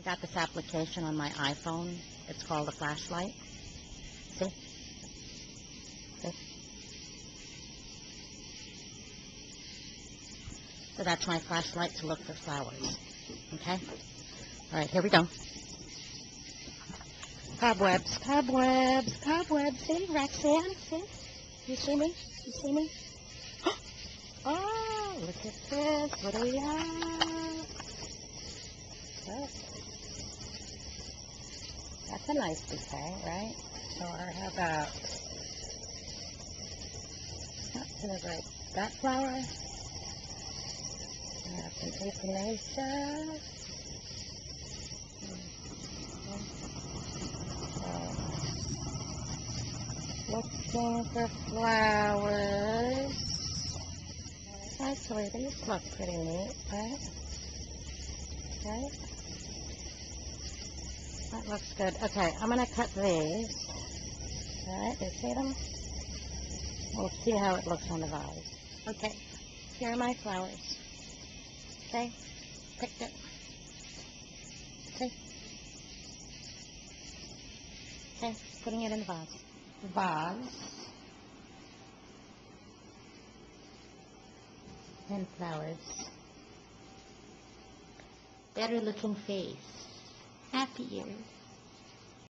got this application on my iPhone. It's called a flashlight. See? See? So that's my flashlight to look for flowers. Okay? All right, here we go. Cobwebs, cobwebs, cobwebs. See, Roxanne? See? You see me? You see me? Oh, look at this. What do we have? Look. That's a nice bouquet, right? Or how about... That's gonna break that flower. Some echinacea. Looking for flowers. Actually, these look pretty neat, right? Okay. That looks good. Okay, I'm going to cut these. Alright, you see them? We'll see how it looks on the vase. Okay, here are my flowers. Okay, picked it. Okay. Okay, putting it in the vase. Vase. And flowers. Better looking face. Happy ears.